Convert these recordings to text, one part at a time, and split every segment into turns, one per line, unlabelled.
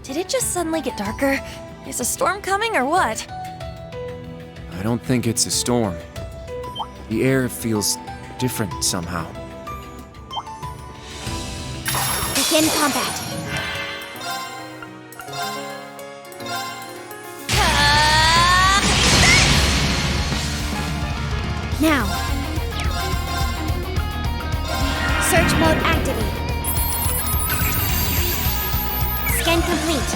Did it just suddenly get darker? Is a storm coming or what?
I don't think it's a storm. The air feels different somehow.
Begin combat. Now. Search mode activate. Scan complete.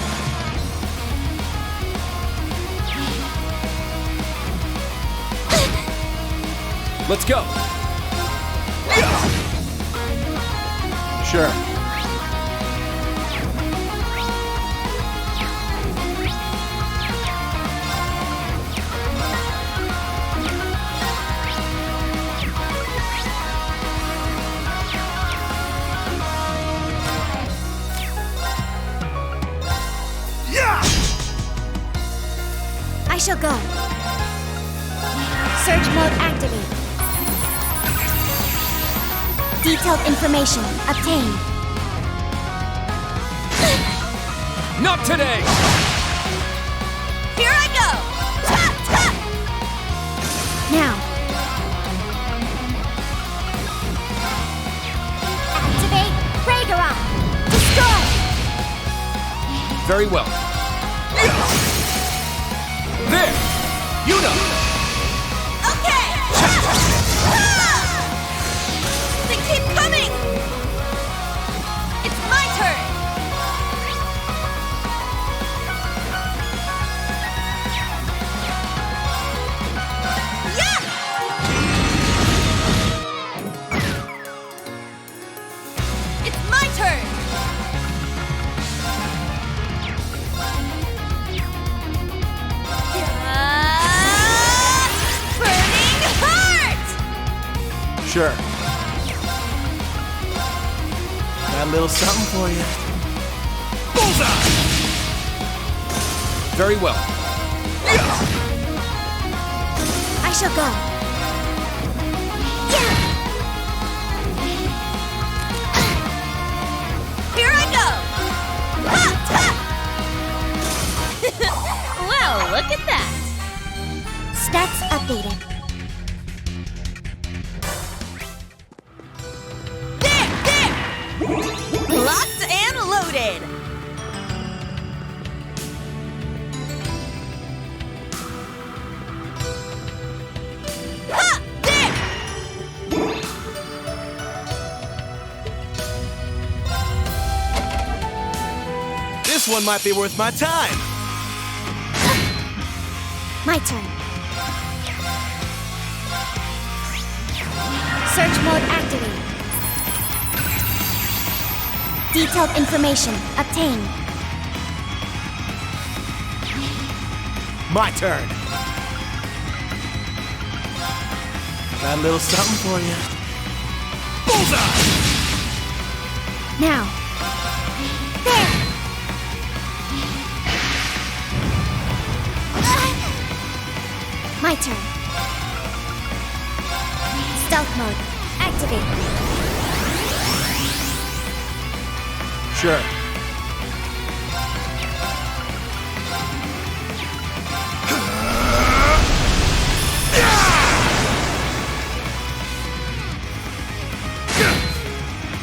Let's go! Sure.
I shall go. Search mode activate. Detailed information obtained.
Not today!
Here I go! Ta, ta!
Now. Activate Ragnarok. Destroy!
Very well. There! You know!
Okay! They keep coming! It's my turn! Yeah! It's my turn! Burning heart!
Sure. Got a little something for you.
Bullseye! Very well.
I shall go. Yeah!
Here I go! Ha, ha! Wow, look at that!
Stats updated.
There! Locked and loaded! Ha! There!
This one might be worth my time.
My turn. Search mode activate. Detailed information obtained.
My turn. Got a little something for you. Bullseye!
Now. There! My turn. Stealth mode activate.
Sure.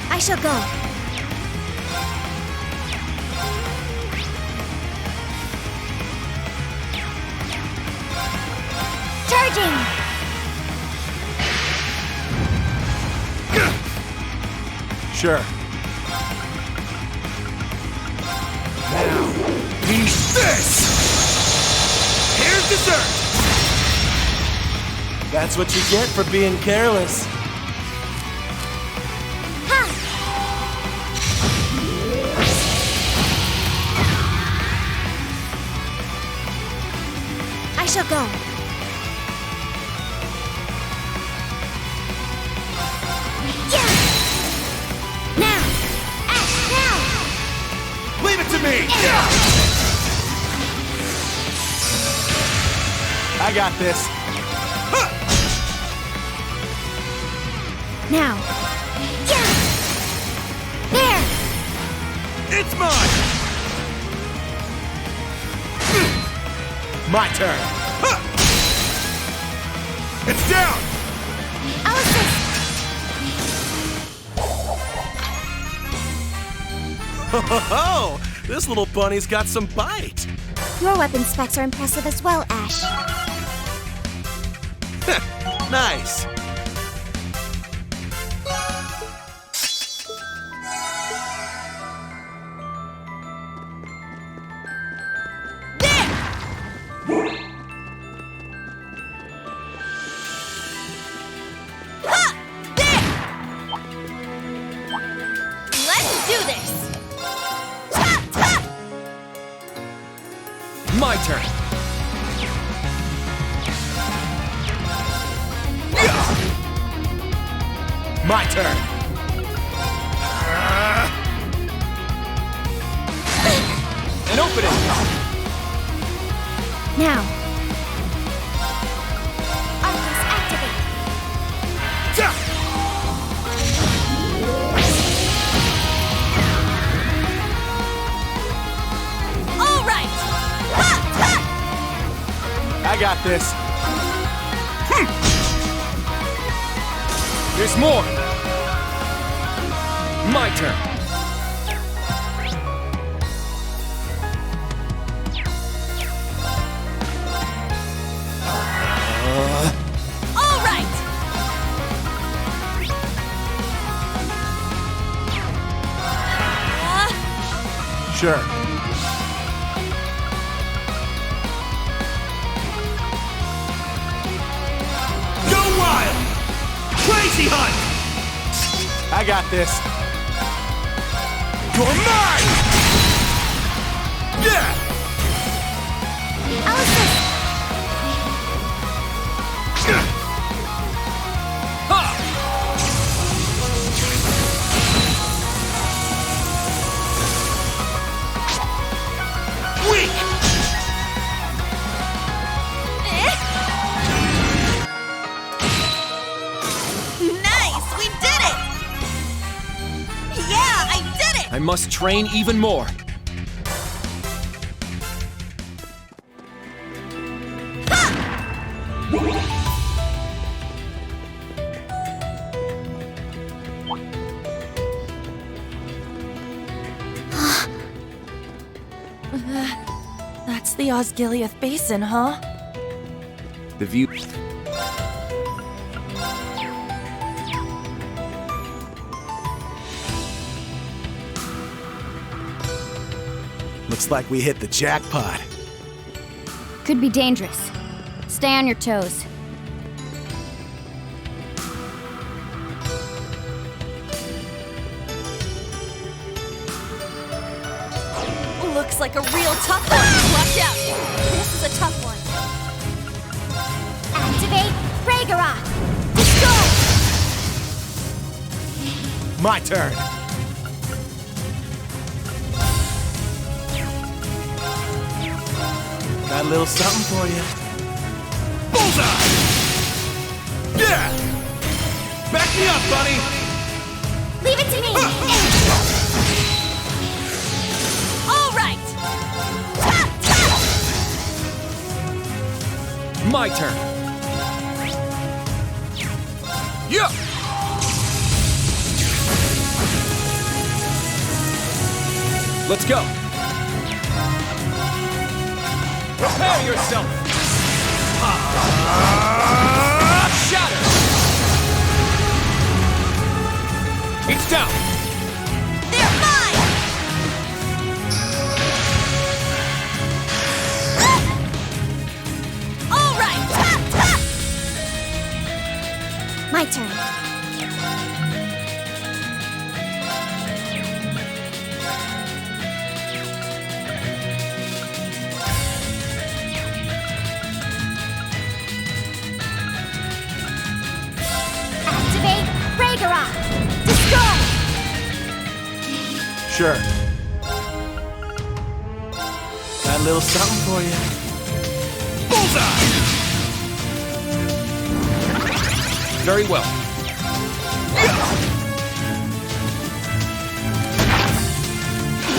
I shall go. Charging!
Sure. Now, eat this! Here's dessert! That's what you get for being careless.
Ha! I shall go. Yeah! Now! Act now!
Leave it to me! I got this.
Now! Yeah! There!
It's mine! My turn. Huh. It's down.
I'll assist.
Oh, this little bunny's got some bite.
Your weapon specs are impressive as well, Ash.
Nice.
Let's do this!
My turn.
My turn.
An opening.
Now. Arcus activate.
All right!
I got this.
There's more. My turn.
All right!
Sure. Go wild! Crazy hunt! I got this. You're mine! Yeah!
I'll assist.
Weak!
Nice! We did it! Yeah, I did it!
I must train even more.
That's the Osgiliath Basin, huh?
The view.
Looks like we hit the jackpot.
Could be dangerous. Stay on your toes.
Looks like a real tough one. Watch out! This is a tough one.
Activate Ragnarok. Let's
My turn. Got a little something for you. Bullseye! Yeah! Back me up, buddy!
Leave it to me.
All right!
My turn. Yeah. Let's go. Prepare yourself. Shatter. It's down.
They're mine! All right!
My turn. Activate Ragnarok. Destroy.
Sure. Got a little something for you. Bullseye!
Very well.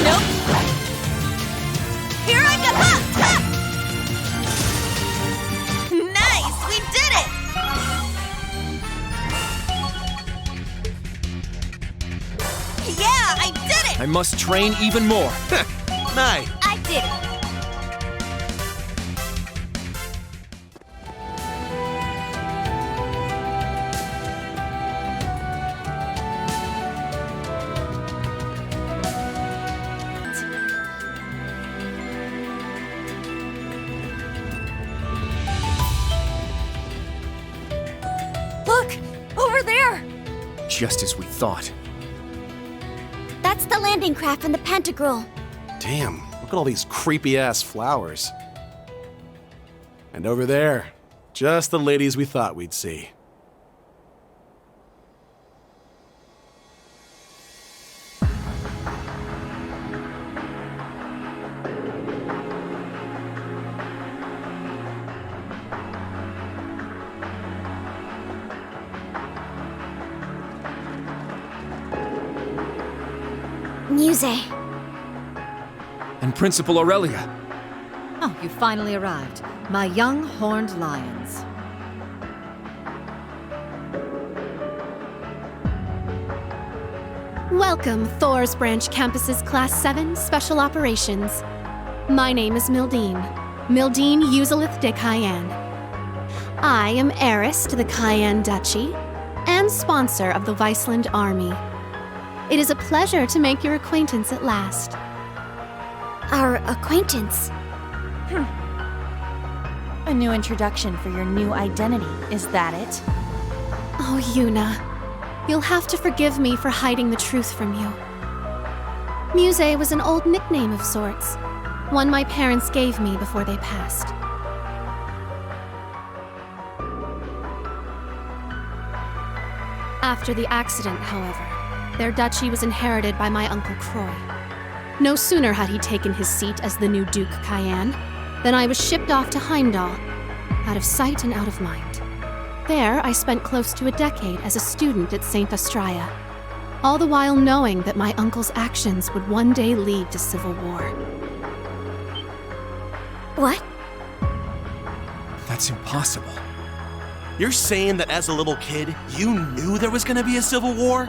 Nope. Here I go!
I must train even more.
Nice.
I did it! Look! Over there!
Just as we thought.
That's the landing craft from the Pentagril.
Damn, look at all these creepy-ass flowers. And over there, just the ladies we thought we'd see.
Muse.
And Principal Aurelia.
Oh, you finally arrived. My young horned lions.
Welcome, Thor's Branch Campus's Class 7 Special Operations. My name is Mildine Uzalith de Cayenne. I am heiress to the Cayenne Duchy and sponsor of the Viceland Army. It is a pleasure to make your acquaintance at last.
Our acquaintance.
A new introduction for your new identity, is that it?
Oh, Yuna. You'll have to forgive me for hiding the truth from you. Muse was an old nickname of sorts, one my parents gave me before they passed. After the accident, however, their duchy was inherited by my Uncle Croy. No sooner had he taken his seat as the new Duke Cayenne than I was shipped off to Heimdall, out of sight and out of mind. There, I spent close to a decade as a student at St. Astraea, all the while knowing that my uncle's actions would one day lead to civil war.
What?
That's impossible.
You're saying that as a little kid, you knew there was gonna be a civil war?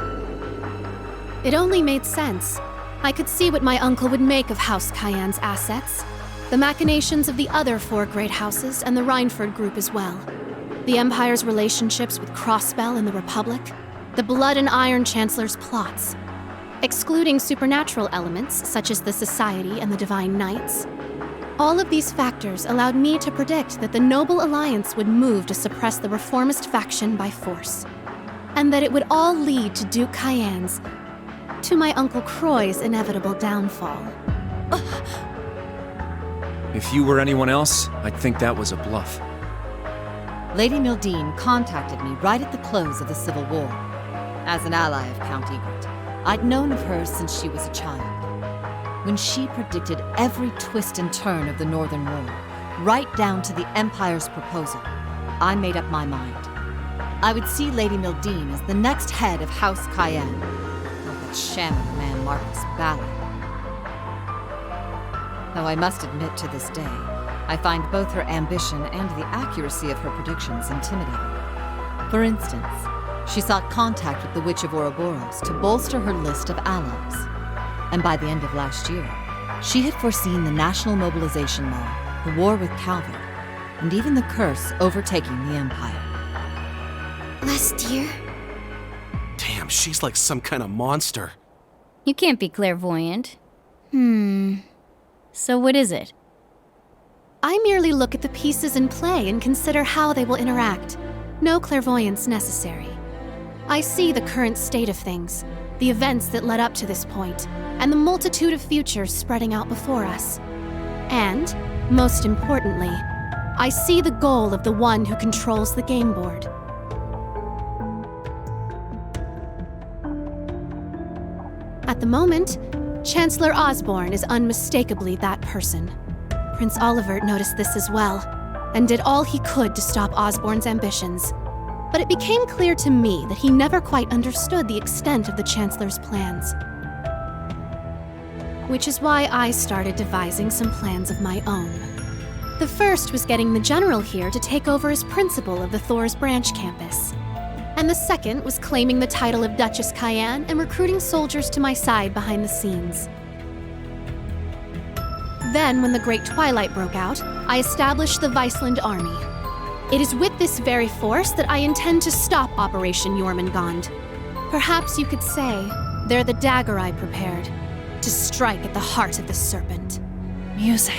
It only made sense. I could see what my uncle would make of House Cayenne's assets, the machinations of the other 4 great houses, and the Rhineford group as well. The Empire's relationships with Crossbell and the Republic, the Blood and Iron Chancellor's plots. Excluding supernatural elements, such as the Society and the Divine Knights. All of these factors allowed me to predict that the Noble Alliance would move to suppress the reformist faction by force. And that it would all lead to Duke Cayenne's, to my Uncle Croy's inevitable downfall.
If you were anyone else, I'd think that was a bluff.
Lady Mildine contacted me right at the close of the Civil War. As an ally of Count Egret, I'd known of her since she was a child. When she predicted every twist and turn of the Northern War, right down to the Empire's proposal, I made up my mind. I would see Lady Mildine as the next head of House Cayenne, like that sham of a man Marcus Ballard. Though I must admit to this day, I find both her ambition and the accuracy of her predictions intimidating. For instance, she sought contact with the Witch of Ouroboros to bolster her list of allies. And by the end of last year, she had foreseen the national mobilization law, the war with Calvert, and even the curse overtaking the Empire.
Last year?
Damn, she's like some kind of monster.
You can't be clairvoyant. So what is it?
I merely look at the pieces in play and consider how they will interact. No clairvoyance necessary. I see the current state of things, the events that led up to this point, and the multitude of futures spreading out before us. And, most importantly, I see the goal of the one who controls the game board. At the moment, Chancellor Osborne is unmistakably that person. Prince Olivert noticed this as well, and did all he could to stop Osborne's ambitions. But it became clear to me that he never quite understood the extent of the Chancellor's plans. Which is why I started devising some plans of my own. The first was getting the General here to take over as principal of the Thor's Branch campus. And the second was claiming the title of Duchess Cayenne and recruiting soldiers to my side behind the scenes. Then, when the Great Twilight broke out, I established the Viceland Army. It is with this very force that I intend to stop Operation Jormungand. Perhaps you could say they're the dagger I prepared to strike at the heart of the serpent.
Muse.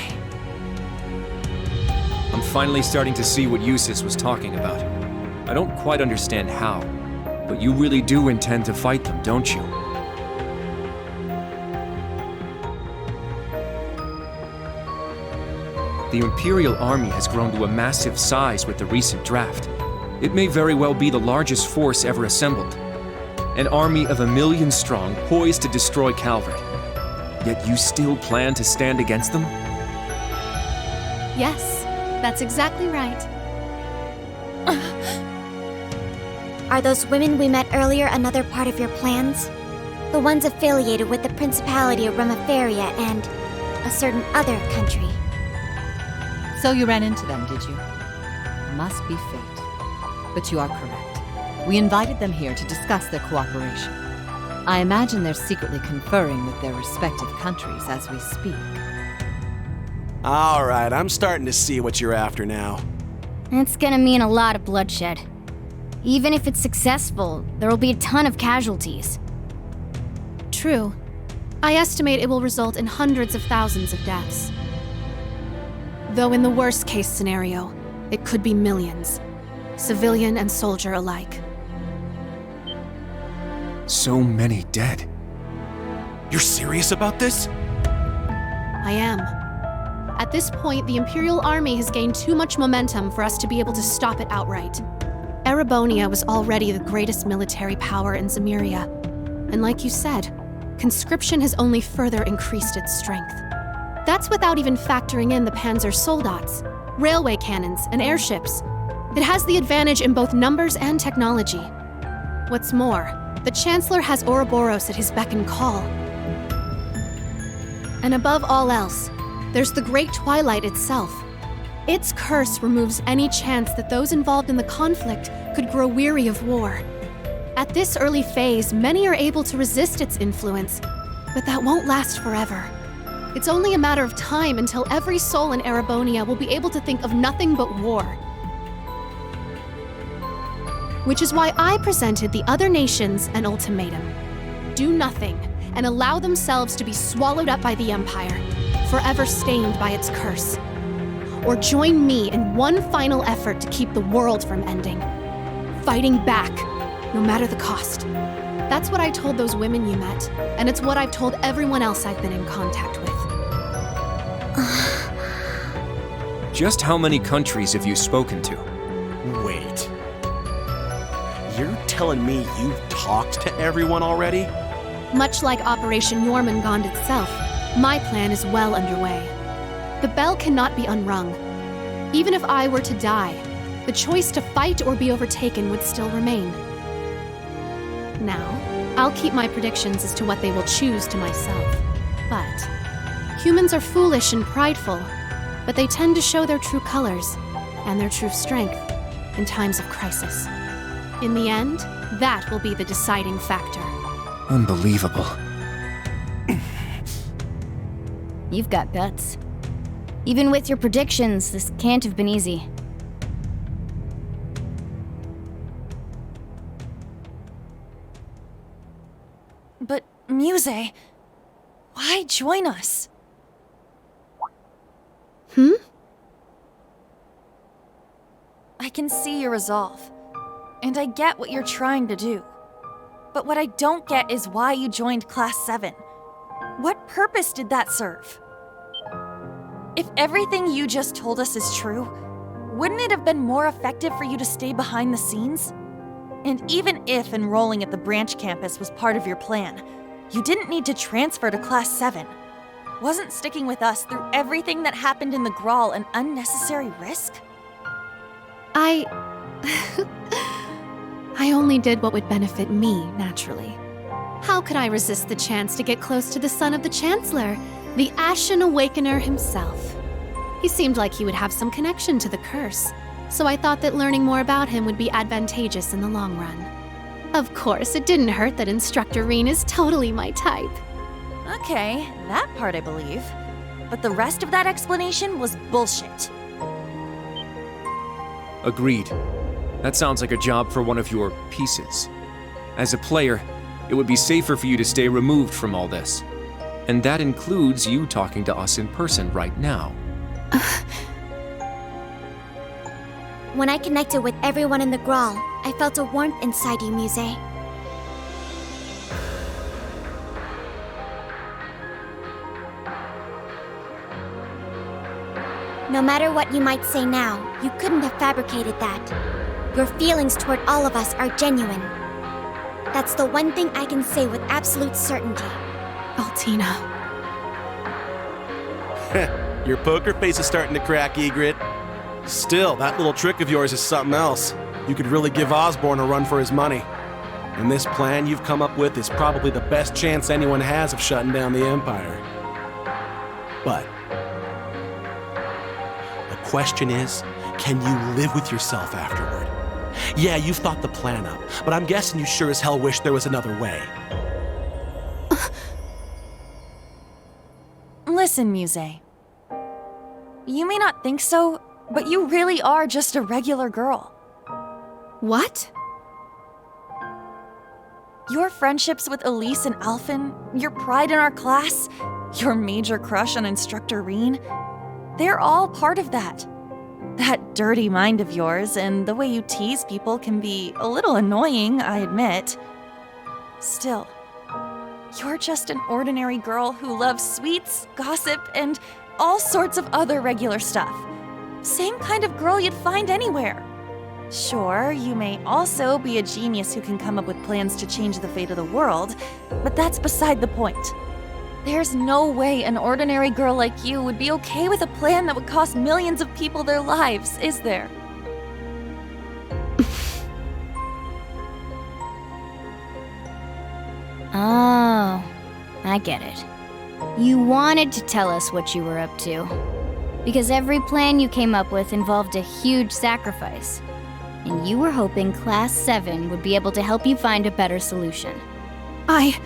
I'm finally starting to see what Eustace was talking about. I don't quite understand how, but you really do intend to fight them, don't you? The Imperial Army has grown to a massive size with the recent draft. It may very well be the largest force ever assembled. An army of 1 million strong, poised to destroy Calvert. Yet you still plan to stand against them?
Yes, that's exactly right.
Are those women we met earlier another part of your plans? The ones affiliated with the Principality of Remaferia and a certain other country.
So you ran into them, did you? Must be fate. But you are correct. We invited them here to discuss their cooperation. I imagine they're secretly conferring with their respective countries as we speak.
All right, I'm starting to see what you're after now.
It's gonna mean a lot of bloodshed. Even if it's successful, there will be a ton of casualties.
True. I estimate it will result in hundreds of thousands of deaths. Though in the worst case scenario, it could be millions, civilian and soldier alike.
So many dead.
You're serious about this?
I am. At this point, the Imperial Army has gained too much momentum for us to be able to stop it outright. Erebonia was already the greatest military power in Zemuria, and like you said, conscription has only further increased its strength. That's without even factoring in the Panzer Soldats, railway cannons, and airships. It has the advantage in both numbers and technology. What's more, the Chancellor has Ouroboros at his beck and call. And above all else, there's the Great Twilight itself. Its curse removes any chance that those involved in the conflict could grow weary of war. At this early phase, many are able to resist its influence, but that won't last forever. It's only a matter of time until every soul in Erebonia will be able to think of nothing but war. Which is why I presented the other nations an ultimatum. Do nothing, and allow themselves to be swallowed up by the Empire, forever stained by its curse. Or join me in one final effort to keep the world from ending. Fighting back, no matter the cost. That's what I told those women you met, and it's what I've told everyone else I've been in contact with.
Just how many countries have you spoken to?
Wait. You're telling me you've talked to everyone already?
Much like Operation Jormungand itself, my plan is well underway. The bell cannot be unrung. Even if I were to die, the choice to fight or be overtaken would still remain. Now, I'll keep my predictions as to what they will choose to myself. But humans are foolish and prideful, but they tend to show their true colors and their true strength in times of crisis. In the end, that will be the deciding factor.
Unbelievable.
You've got guts. Even with your predictions, this can't have been easy.
But, Muse, why join us? I can see your resolve, and I get what you're trying to do. But what I don't get is why you joined Class 7. What purpose did that serve? If everything you just told us is true, wouldn't it have been more effective for you to stay behind the scenes? And even if enrolling at the branch campus was part of your plan, you didn't need to transfer to Class 7. Wasn't sticking with us through everything that happened in the Grawl an unnecessary risk?
I only did what would benefit me, naturally. How could I resist the chance to get close to the son of the Chancellor, the Ashen Awakener himself? He seemed like he would have some connection to the curse, so I thought that learning more about him would be advantageous in the long run. Of course, it didn't hurt that Instructor Reen is totally my type.
Okay, that part I believe. But the rest of that explanation was bullshit.
Agreed. That sounds like a job for one of your pieces. As a player, it would be safer for you to stay removed from all this. And that includes you talking to us in person right now.
When I connected with everyone in the Grawl, I felt a warmth inside you, Muse. No matter what you might say now, you couldn't have fabricated that. Your feelings toward all of us are genuine. That's the one thing I can say with absolute certainty.
Altina.
Your poker face is starting to crack, Egret. Still, that little trick of yours is something else. You could really give Osborne a run for his money. And this plan you've come up with is probably the best chance anyone has of shutting down the Empire. But the question is, can you live with yourself afterward? Yeah, you've thought the plan up, but I'm guessing you sure as hell wish there was another way.
Listen, Muse. You may not think so, but you really are just a regular girl.
What?
Your friendships with Elise and Alphen, your pride in our class, your major crush on Instructor Reen, they're all part of that. That dirty mind of yours and the way you tease people can be a little annoying, I admit. Still, you're just an ordinary girl who loves sweets, gossip, and all sorts of other regular stuff. Same kind of girl you'd find anywhere. Sure, you may also be a genius who can come up with plans to change the fate of the world, but that's beside the point. There's no way an ordinary girl like you would be okay with a plan that would cost millions of people their lives, is there?
Oh, I get it. You wanted to tell us what you were up to. Because every plan you came up with involved a huge sacrifice. And you were hoping Class 7 would be able to help you find a better solution.
I...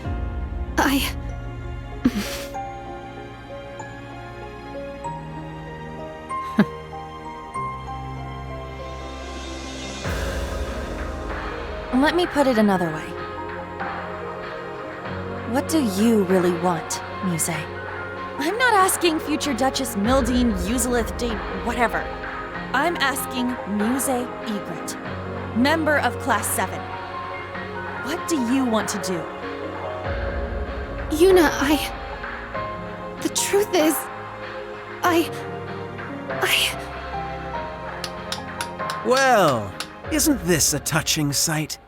Let me put it another way. What do you really want, Muse? I'm not asking future Duchess Mildine, Uselith, Date, whatever. I'm asking Muse Egret, member of Class 7. What do you want to do?
Yuna, The truth is...
Well, isn't this a touching sight?